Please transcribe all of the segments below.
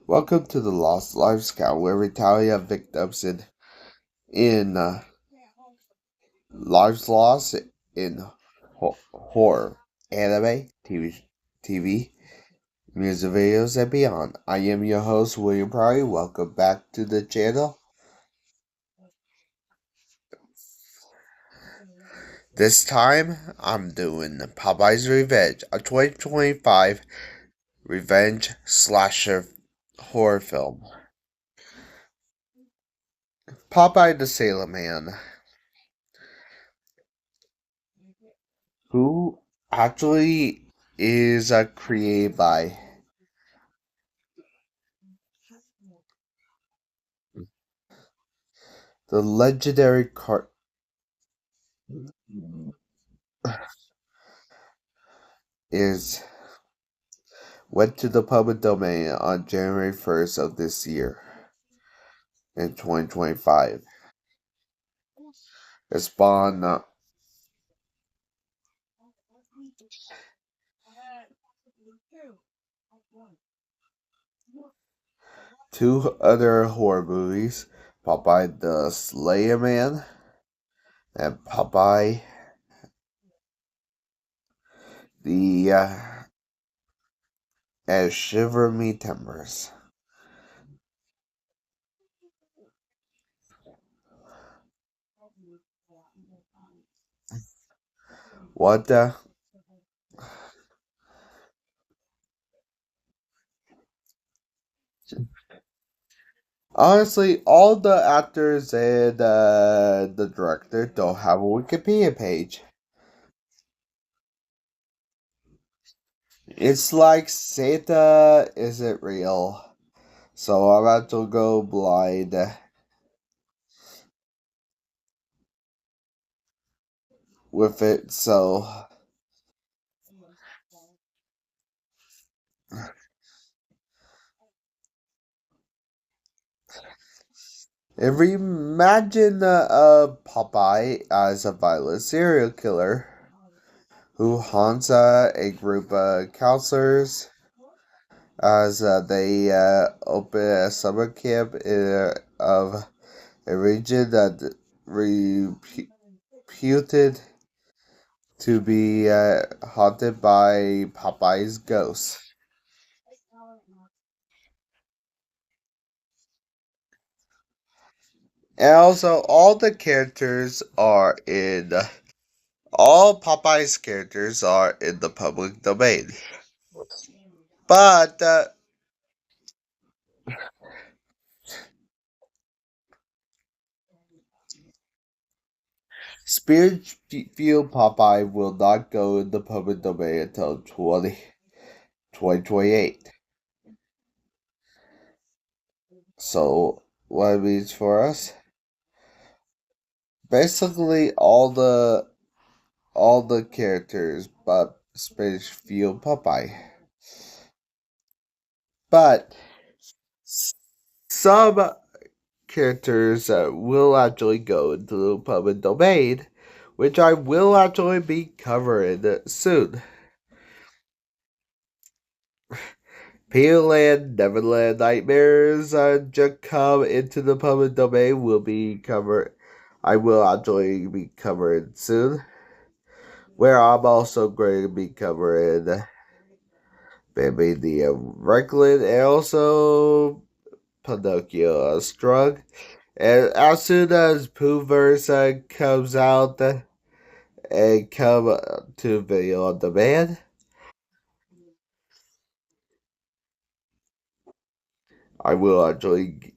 Welcome to the Lost Lives Count, where we tally up victims in lives lost in horror, anime, TV, music videos, and beyond. I am your host, William Pryor. Welcome back to the channel. This time, I'm doing Popeye's Revenge, a 2025 revenge slasher horror film. Popeye the Sailor Man, who actually is created by the legendary is went to the public domain on January 1st of this year in 2025. It spawned two other horror movies, Popeye the Slayer Man and Popeye the and Shiver Me Timbers. What Honestly, all the actors and the director don't have a Wikipedia page. It's like Santa isn't real, so I'm about to go blind with it. So if we imagine Popeye as a violent serial killer who haunts a group of counselors as they open a summer camp of a region that reputed to be haunted by Popeye's ghost. And also, all Popeye's characters are in the public domain. But Spirit Field Popeye will not go in the public domain until 2028. So, what it means for us? Basically, all the characters but Spanish Field Popeye. But some characters will actually go into the public domain, which I will actually be covering soon. Peterland, Neverland Nightmares just come into the public domain will be covered. I will actually be covering soon. Where I'm also going to be covering maybe the Recklin and also Pinocchio Strug. And as soon as Poohverse comes out and come to video on demand, I will actually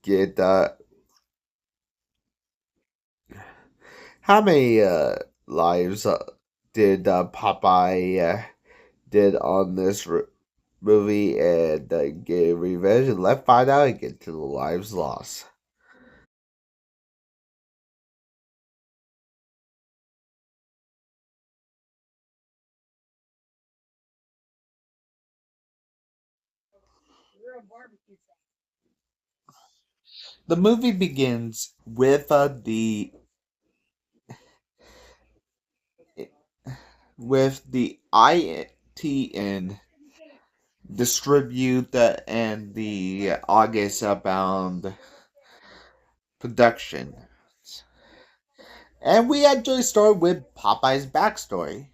get how many lives did Popeye did on this movie and get revenge, and let's find out and get to the lives lost. The movie begins with the ITN distribute and the August bound production. And we actually start with Popeye's backstory.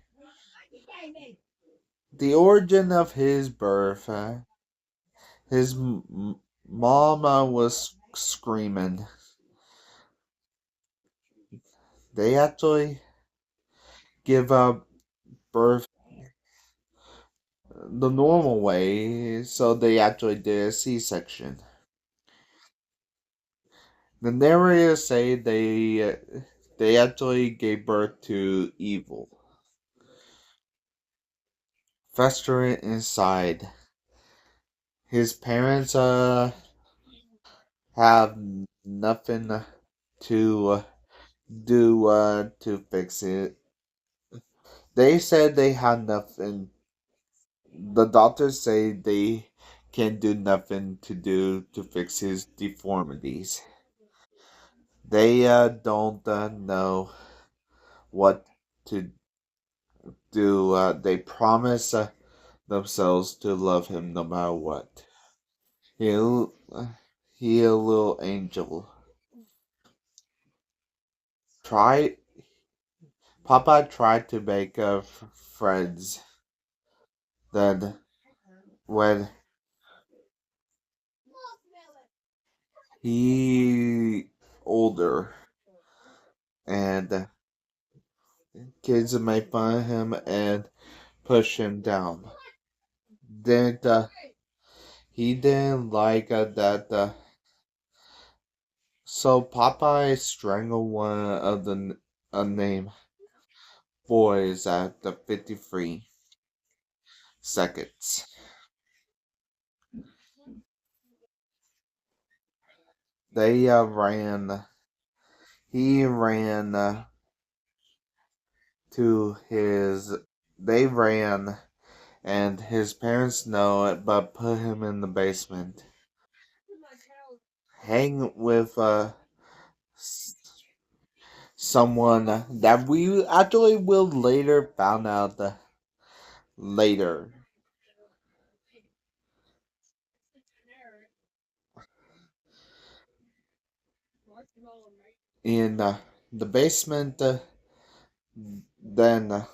The origin of his birth. His mama was screaming. They actually give up birth the normal way, so they actually did a C-section. The narrators say they actually gave birth to evil, festering inside. His parents have nothing to do to fix it. They said they had nothing. The doctors say they can do nothing to do to fix his deformities. They don't know what to do. They promise themselves to love him no matter what. He'll, he a little angel. Try Papa tried to make friends. Then when he older and kids make fun of him and push him down. Didn't he didn't like that? So Popeye strangled one of the unnamed boys at the 53 seconds. They ran. He ran to his. They ran, and his parents know it, but put him in the basement. Hang with someone that we actually will later found out later in the basement. Then the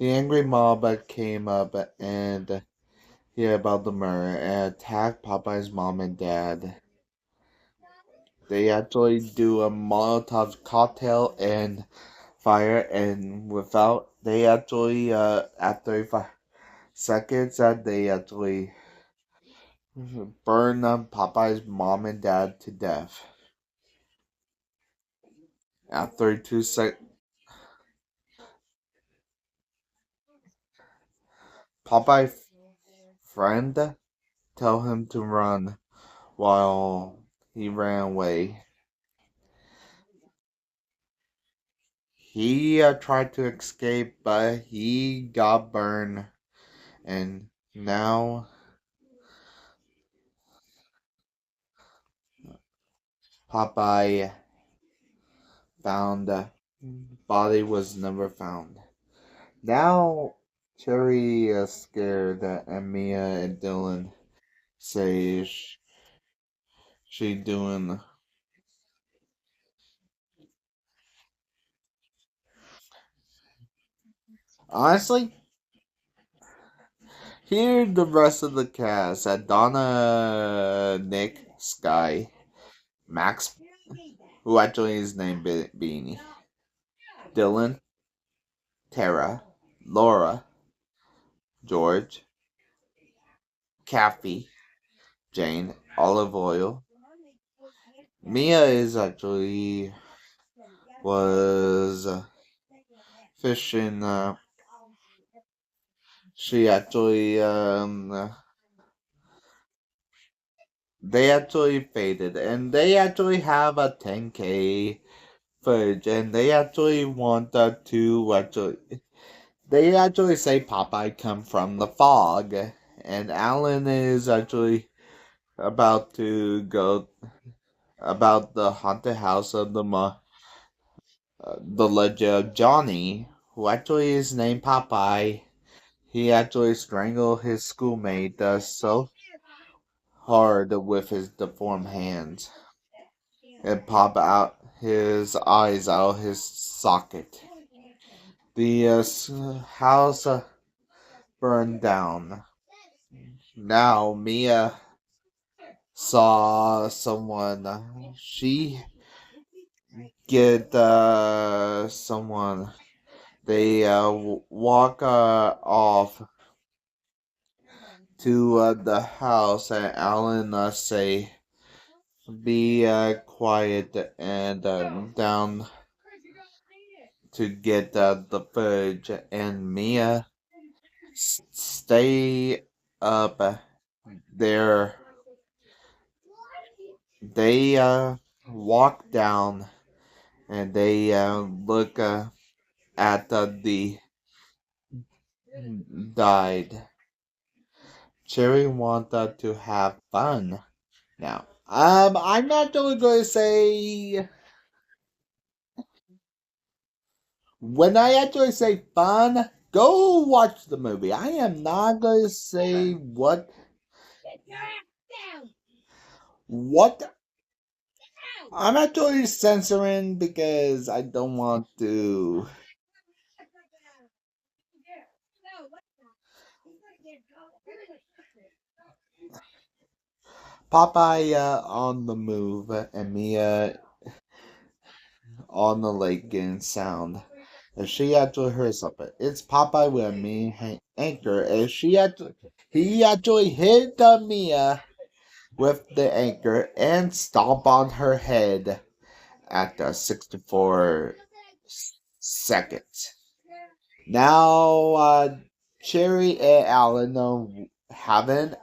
angry mob came up and hear about the murder and attack Popeye's mom and dad. They actually do a Molotov cocktail and fire, and without they actually at 35 seconds that they actually burn Popeye's mom and dad to death. At 32 seconds, Popeye's friend tell him to run while he ran away. He tried to escape, but he got burned, and now Popeye found body was never found. Now Cherry is scared that Mia and Dylan say she doing. Honestly, here the rest of the cast: Donna, Nick, Sky, Max, who actually is named Beanie, Dylan, Tara, Laura, George, Kathy, Jane, Olive Oil. Mia is actually was fishing. She actually they actually faded, and they actually have a 10K footage, and they actually want to actually. They actually say Popeye come from the fog, and Alan is actually about to go about the haunted house of the legend of Johnny, who actually is named Popeye. he actually strangled his schoolmate so hard with his deformed hands and pop out his eyes out his socket. The house burned down. Now Mia saw someone. She get someone. They walk off to the house, and Alan say, "Be quiet and down to get the fudge." And Mia stay up there. They walk down and they look at the died. Cherry wanted to have fun now. I'm not really going to say when I actually say fun. Go watch the movie. I am not going to say what I'm actually censoring because I don't want to. Popeye on the move and Mia on the lake getting sound. And she actually heard something. It's Popeye with a mean anchor, and he actually hit the Mia with the anchor and stomp on her head at the 64 seconds. Now, Cherry and Alan having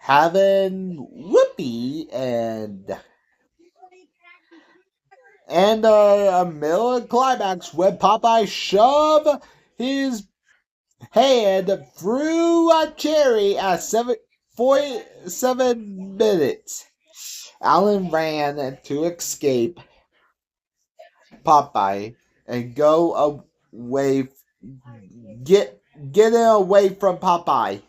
Whoopi and a middle climax when Popeye shove his hand through a cherry at 47 minutes. Alan ran to escape Popeye and go away, get getting away from Popeye.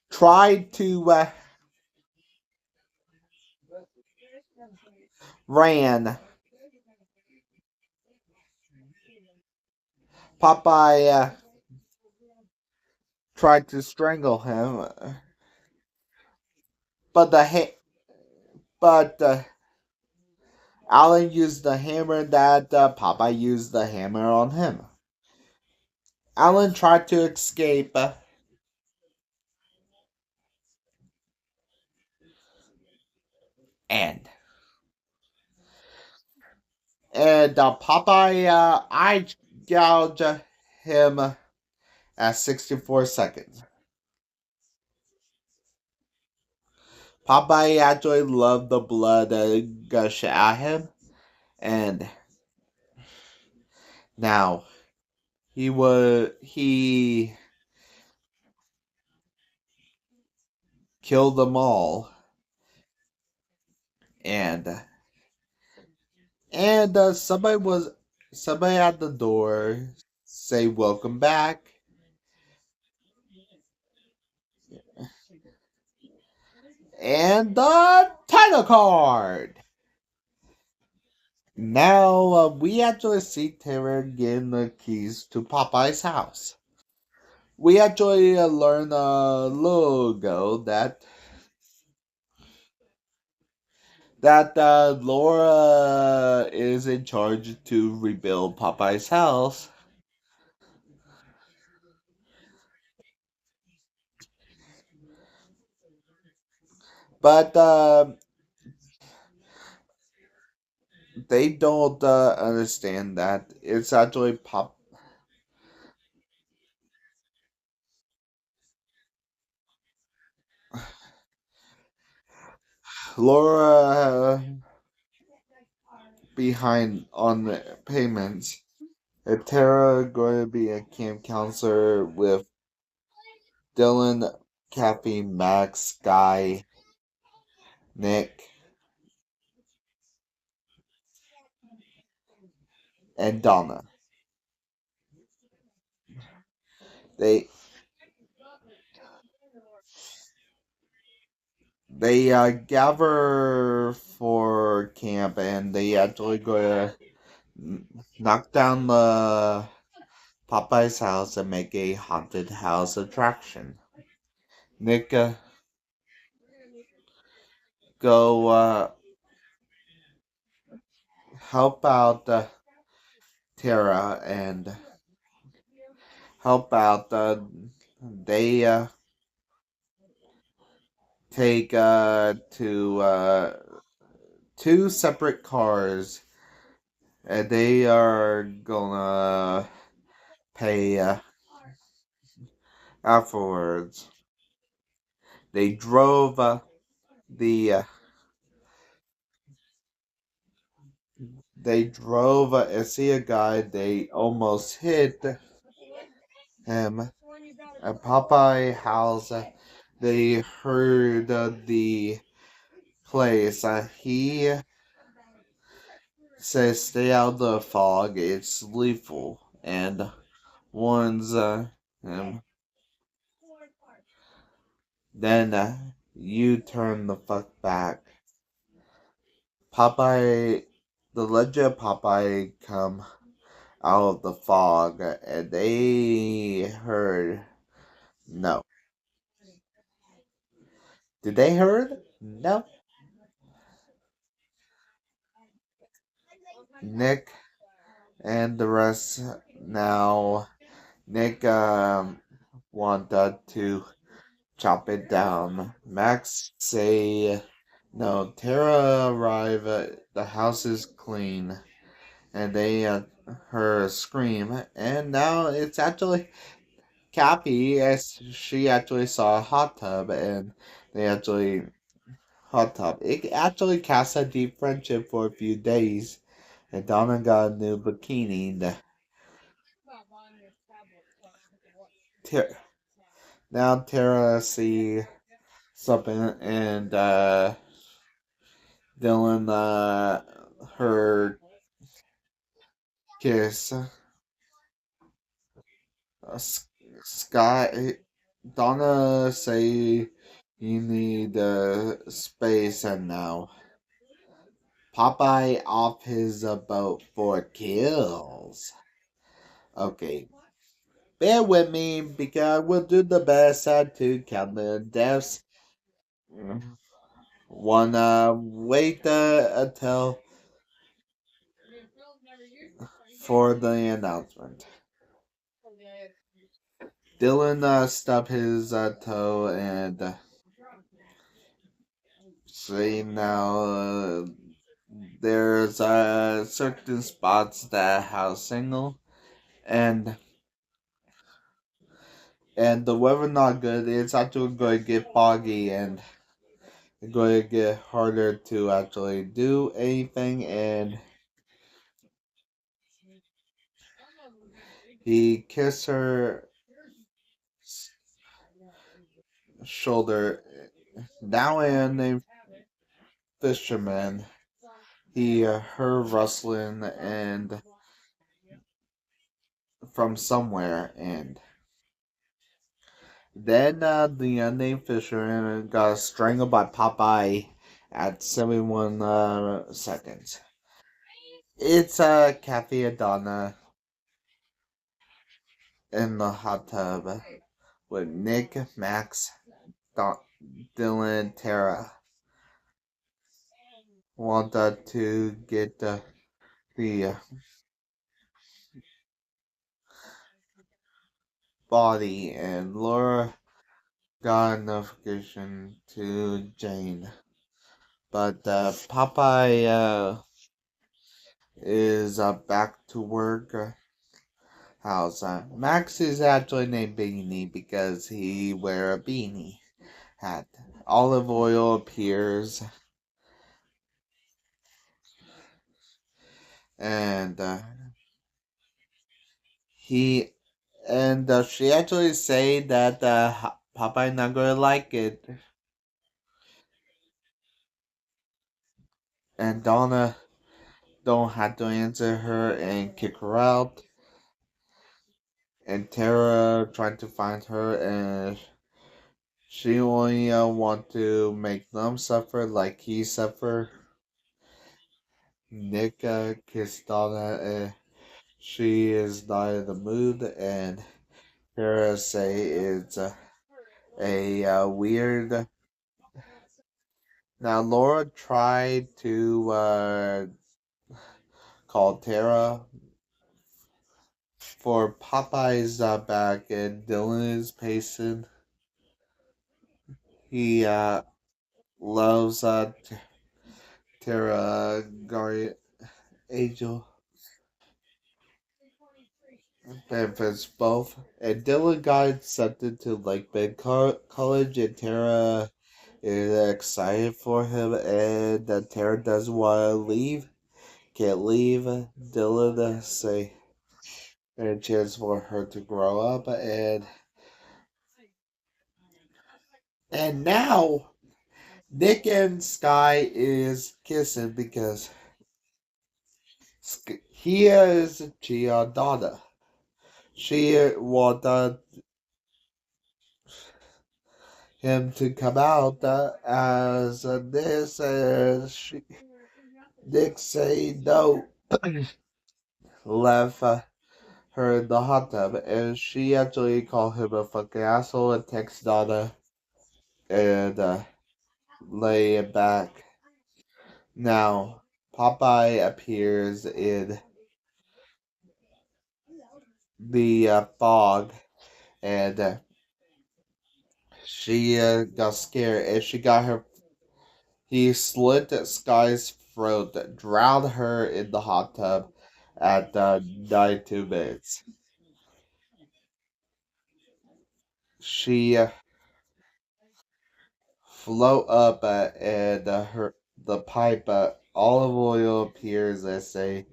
Tried to ran. Popeye tried to strangle him, but but Alan used the hammer that Popeye used the hammer on him. Alan tried to escape and Popeye eye gouged him at 64 seconds. Popeye actually loved the blood gush at him, and now he killed them all, and somebody at the door say welcome back, and the title card. Now we actually see Terra getting the keys to Popeye's house. We actually learned a little ago that Laura is in charge to rebuild Popeye's house, but they don't understand that it's actually Laura behind on the payments. And Tara going to be a camp counselor with Dylan, Kathy, Max, Guy, Nick, and Donna. They they gather for camp and they actually go to knock down the Popeye's house and make a haunted house attraction. Nick go help out Tara and help out. They take to two separate cars and they are gonna pay afterwards. They drove the they drove and see a guy. They almost hit him. At Popeye house, they heard the place. He says, "Stay out of the fog. It's lethal," and warns him. Then you turn the fuck back. Popeye, the legend of Popeye come out of the fog, and they heard no. Did they heard? No. Nick and the rest now. Nick wanted to chop it down. Max say no. Tara arrive. The house is clean, and they her scream, and now it's actually Cappy, as she actually saw a hot tub, and they actually hot tub. It actually cast a deep friendship for a few days, and Donna got a new bikini. Ter- Now Tara see something, and Dylan her kiss. Sky Donna say you need space, and now Popeye off his boat for kills. Okay, bear with me because we'll do the best to count the deaths. Wanna wait until for the announcement. Dylan stubbed his toe and say now there's certain spots that have signal and the weather not good. It's actually going to get foggy and it's going to get harder to actually do anything. And he kissed her shoulder. Now and a fisherman. He heard rustling and from somewhere, and then the unnamed fisherman got strangled by Popeye at 71 seconds. It's Kathy Adana in the hot tub with Nick, Max, Dylan, Tara. Wanted to get the body, and Laura got a notification to Jane. But Popeye is back to work house. Max is actually named Beanie because he wear a beanie hat. Olive oil appears, and he and she actually say that Popeye not gonna like it, and Donna don't have to answer her and kick her out. And Tara trying to find her, and she only want to make them suffer like he suffer. Nick kissed Donna, and she is not in the mood, and Tara say it's a weird. Now Laura tried to call Tara for Popeye's back, and Dylan is pacing. He loves Tara Guardian Angel benefits both. And Dylan got accepted to College, and Tara is excited for him, and Tara doesn't want to leave. Can't leave. Dylan say a chance for her to grow up, and now Nick and Sky is kissing because he is Giordana. She wanted him to come out as this, and Nick say no, left her in the hot tub, and she actually called him a fucking asshole and text Donna and lay it back. Now, Popeye appears in the fog, and she got scared, and she got her. He slit Sky's throat, drowned her in the hot tub at 92 minutes. She float up and the pipe olive oil appears and say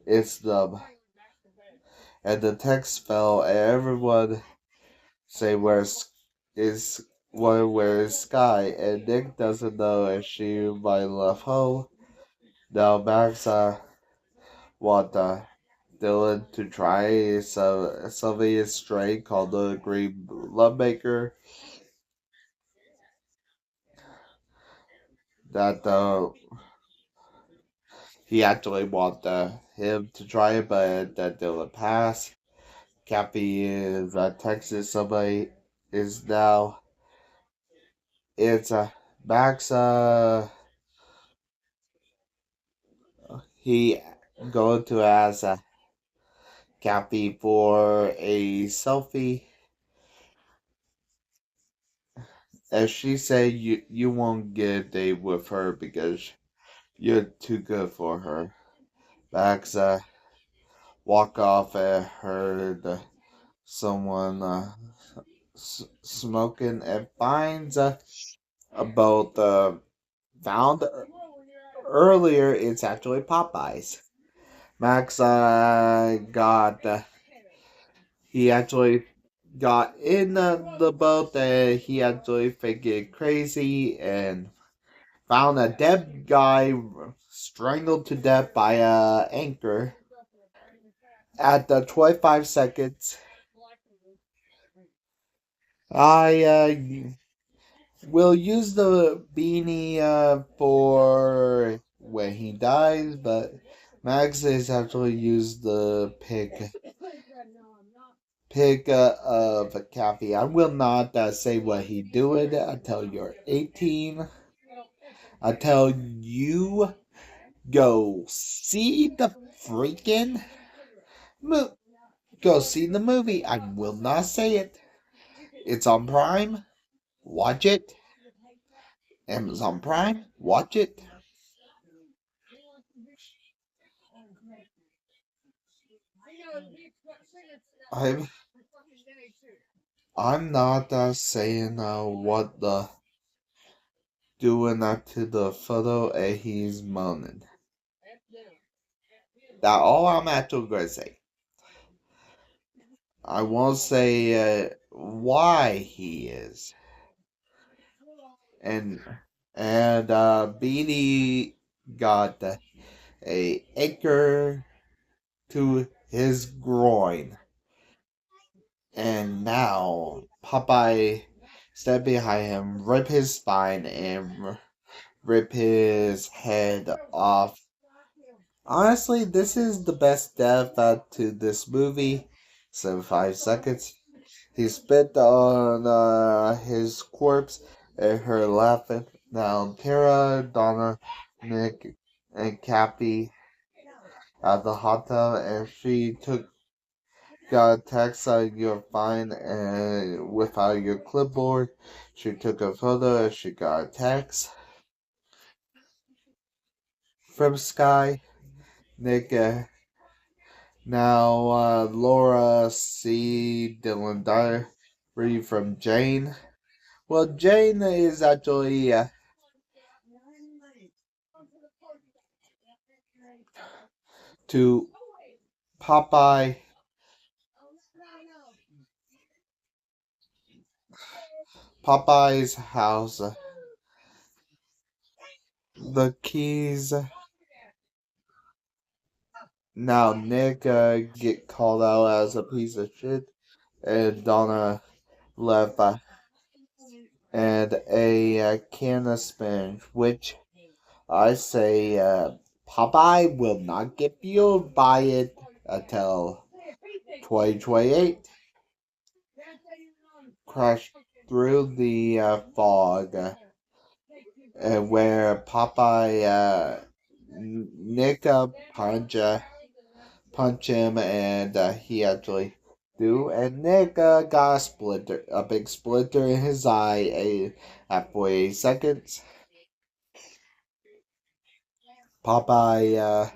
it's them, and the text fell, and everyone say is where's Sky, and Nick doesn't know if she might left home. Now Max want Dylan to try something strange called the Green Lovemaker that he actually want him to try it, but that Dylan pass. Cappy is Texas. Somebody is now. It's Max. He going to ask Cappy for a selfie, and she said you won't get a date with her because you're too good for her. Max walk off and heard someone smoking, and finds about found earlier it's actually Popeyes. Max got he actually got in the boat, and he actually figured crazy and found a dead guy strangled to death by a anchor. At the 25 seconds, I will use the beanie for when he dies, but Max has actually used the pick of Kathy. I will not say what he doing until you're 18. Until you go see the freaking mo- go see the movie. I will not say it. It's on Prime. Watch it. Amazon Prime. Watch it. I'm I'm not saying what the doing that to the photo, and he's moaning. That all I'm actually gonna say. I won't say why he is, and Beanie got a anchor to his groin. And now Popeye stepped behind him, rip his spine, and rip his head off. Honestly, this is the best death to this movie. 5 seconds. He spit on his corpse and her laughing. Now Tara, Donna, Nick, and Cappy at the hot tub, and she got a text you're fine, and without your clipboard. She took a photo and she got a text from Sky. Nick, now Laura C. Dylan Diary from Jane. Well, Jane is actually to Popeye, Popeye's house. The keys. Now Nick get called out as a piece of shit, and Donna left and a can of spinach, which I say Popeye will not get fueled by it until 2028. Crashed through the fog, where Popeye Nick punch him, and he actually do. And Nick got a big splinter in his eye at 48 seconds. Popeye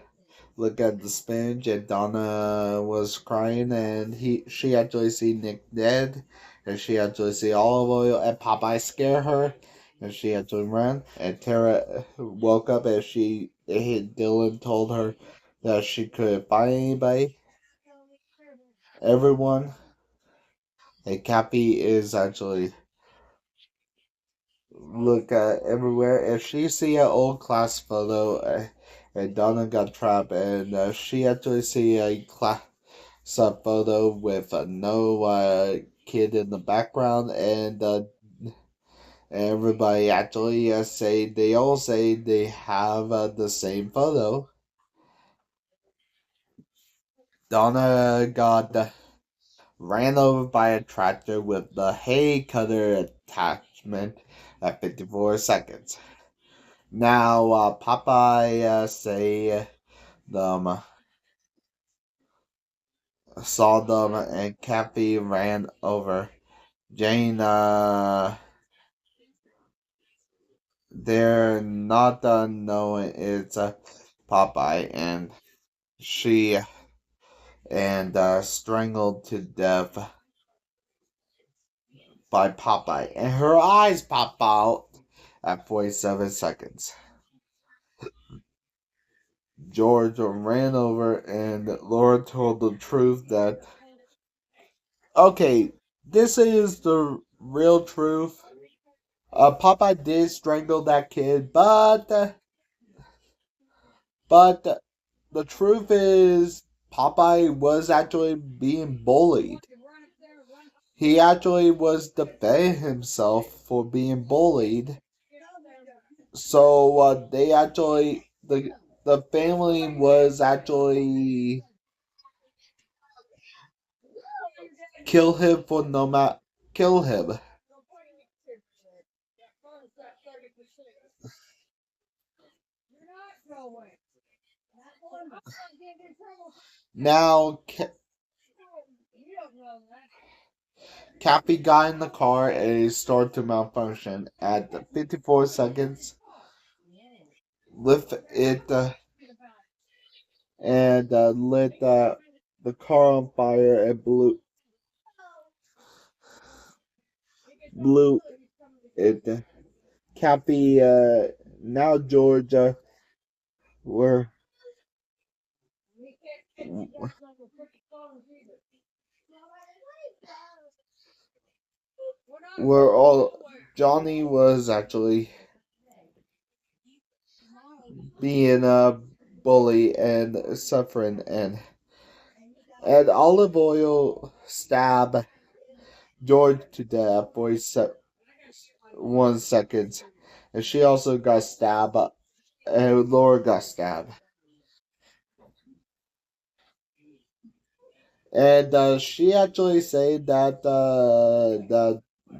looked at the spinach, and Donna was crying, and she actually see Nick dead, and she actually see olive oil, and Popeye scare her, and she actually ran, and Tara woke up, and Dylan told her that she couldn't find anybody, everyone, and Cappy is actually look everywhere, and she see an old class photo, and Donna got trapped, and she actually see a class photo with no kid in the background, and everybody actually they all say they have the same photo. Donna got ran over by a tractor with the hay cutter attachment at 54 seconds. Now, Popeye say them saw them, and Cappy ran over. Jane, they're not knowing it's Popeye, and she and strangled to death by Popeye, and her eyes pop out at 47 seconds. George ran over, and Laura told the truth that okay, this is the real truth. Popeye did strangle that kid, but the truth is Popeye was actually being bullied. He actually was defending himself for being bullied. So they actually the family was actually kill him for no matter kill him. Now Cappy got in the car, and it started to malfunction at 54 seconds. Lift it and lit the car on fire, and blew it. Cappy now Georgia were all Johnny was actually being bully and suffering, and Olive Oil stab George to death for 1 second, and she also got stabbed, and Laura got stabbed. And she actually said that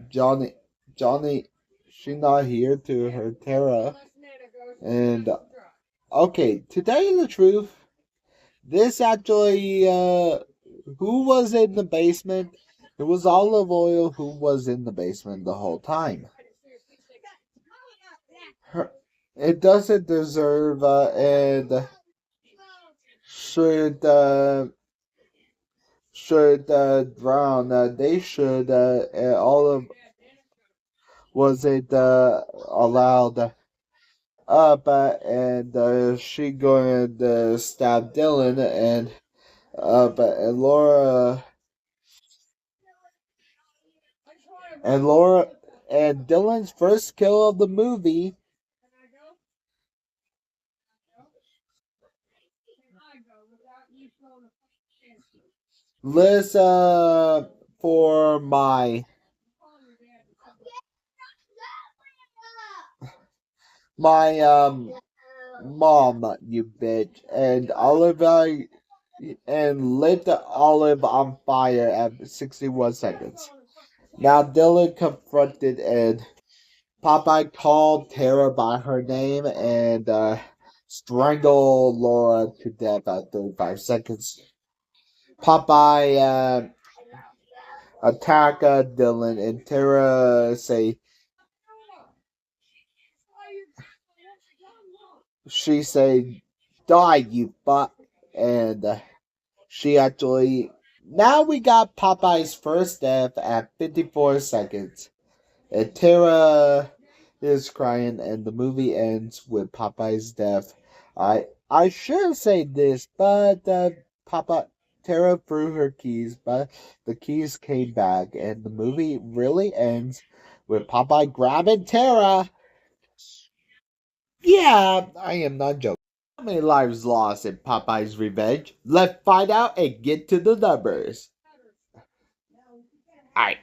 Johnny Johnny she not here to her Tara. And okay, to tell you the truth, this actually who was in the basement? It was Olive Oil who was in the basement the whole time. Her, it doesn't deserve and should drown. They should Olive wasn't allowed up, and she going to stab Dylan, and Laura and Dylan's first kill of the movie. Liz, for my mom, you bitch, and Oliver and lit the olive on fire at 61 seconds. Now Dylan confronted and Popeye called Tara by her name and strangled Laura to death at 35 seconds. Popeye attacked Dylan and Tara she say, die you fuck, and she actually, now we got Popeye's first death at 54 seconds. And Tara is crying, and the movie ends with Popeye's death. I should say this, but Papa Tara threw her keys, but the keys came back, and the movie really ends with Popeye grabbing Tara. Yeah, I am not joking. How many lives lost in Popeye's Revenge? Let's find out and get to the numbers. I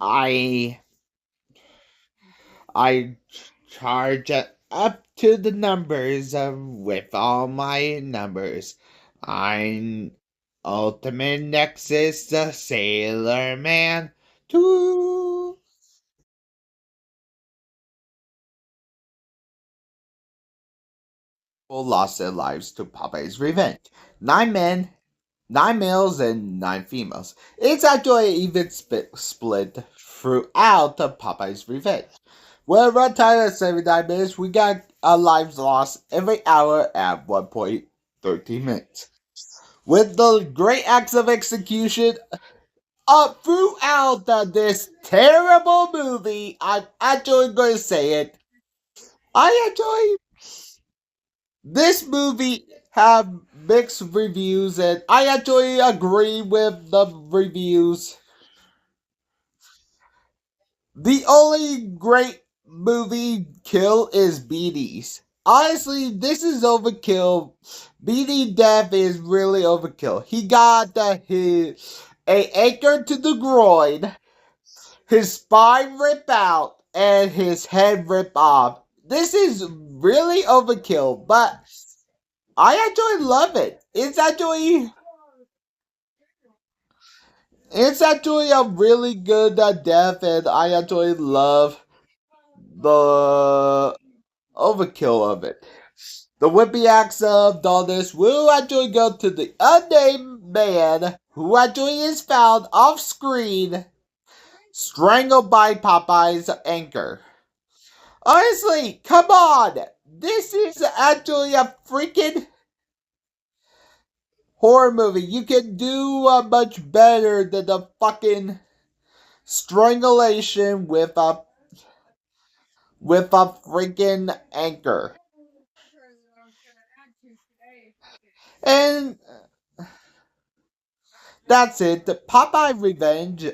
I I charge up to the numbers with all my numbers. I'm Ultimate Nexus, the Sailor Man. Two people lost their lives to Popeye's Revenge. 9 men, 9 males, and 9 females. It's actually an even split throughout the Popeye's Revenge. Well, runtime at 79 minutes, we got lives lost every hour at 1.13 minutes. With the great acts of execution throughout this terrible movie, I'm actually going to say it. I actually, this movie have mixed reviews, and I actually agree with the reviews. The only great movie kill is BD's. Honestly, this is overkill. BD death is really overkill. He got a anchor to the groin, his spine rip out, and his head rip off. This is really overkill, but I actually love it. It's actually a really good death, and I actually love the overkill of it. The whippy axe of Dallas will actually go to the unnamed man who actually is found off screen, strangled by Popeye's anchor. Honestly, come on! This is actually a freaking horror movie. You can do much better than the fucking strangulation with a freaking anchor. And that's it. The Popeye Revenge.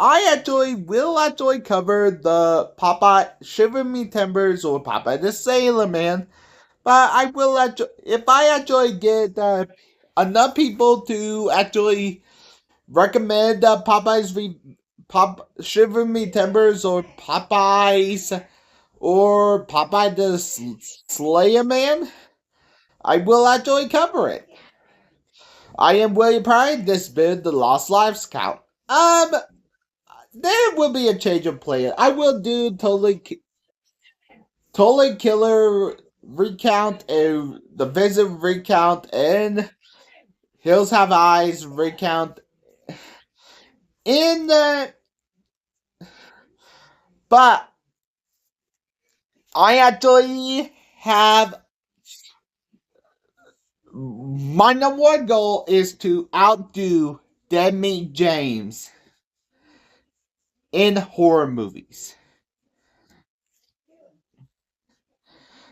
I actually will actually cover the Popeye Shiver Me Timbers or Popeye the Sailor Man, but I will actually if I actually get enough people to actually recommend Shiver Me Timbers or Popeye the Slayer Man, I will actually cover it. I am William Pride. This has been the Lost Lives Count. There will be a change of plan. I will do totally killer recount and the visit recount and Hills Have Eyes recount in the but I actually have my number one goal is to outdo Dead Meat James in horror movies.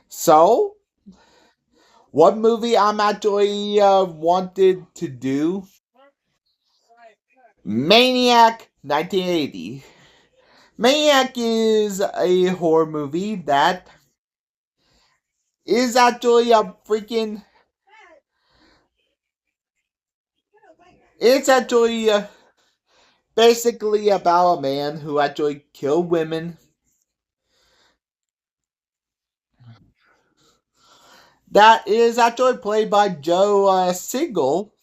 So, what movie I'm actually wanted to do? Maniac 1980. Maniac is a horror movie that is actually a freaking. It's actually basically about a man who actually killed women. That is actually played by Joe Spiegel.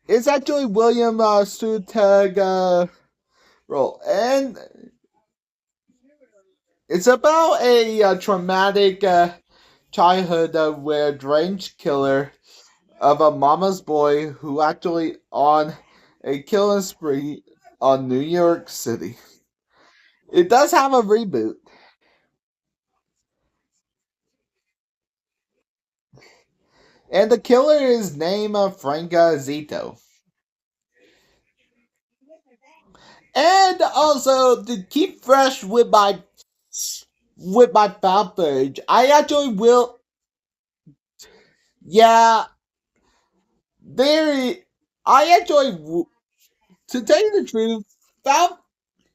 It's actually William Stead role, and it's about a traumatic childhood where deranged killer of a mama's boy who actually on a killing spree on New York City. It does have a reboot, and the killer is named Franca Zito. And also to keep fresh with my found footage, I actually will. Yeah, very. I actually, to tell you the truth, found.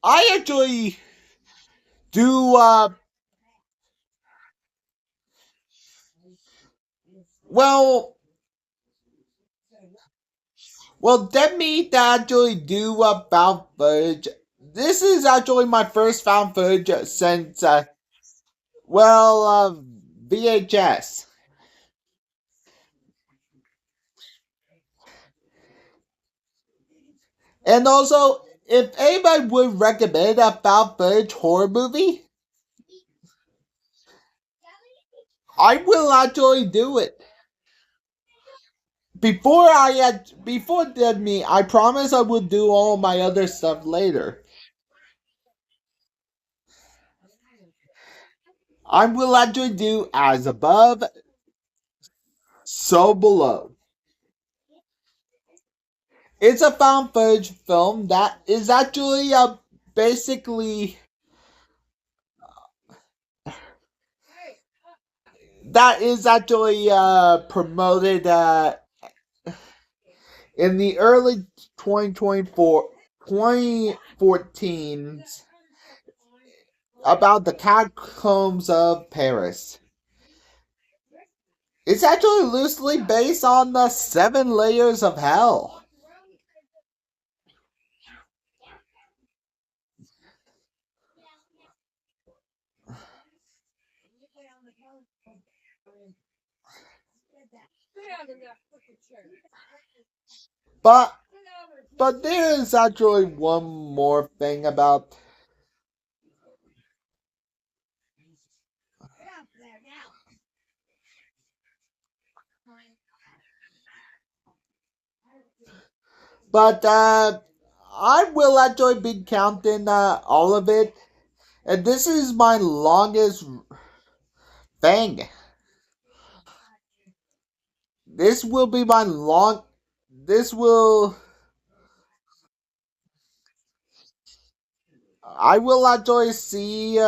I actually do. Well, well, that me that actually do found footage. This is actually my first found footage since well VHS. And also, if anybody would recommend a found footage horror movie, I will actually do it. Before Dead Me, I promise I will do all my other stuff later. I will actually do as above, so below. It's a found footage film that is actually basically that is actually promoted in the early 2024 2014s about the catacombs of Paris. It's actually loosely based on the Seven Layers of Hell. But there is actually one more thing about. But I will actually be counting all of it, and this is my longest thing. This will be my long. This will. I will actually see.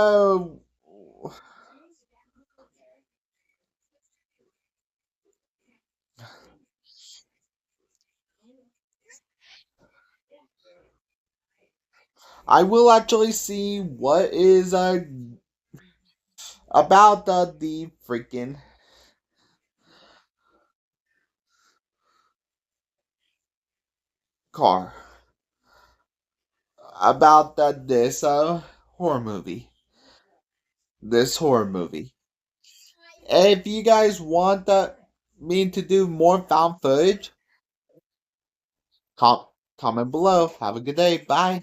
I will actually see what is about the freaking car, about this horror movie, this horror movie. If you guys want me to do more found footage, com- comment below. Have a good day. Bye.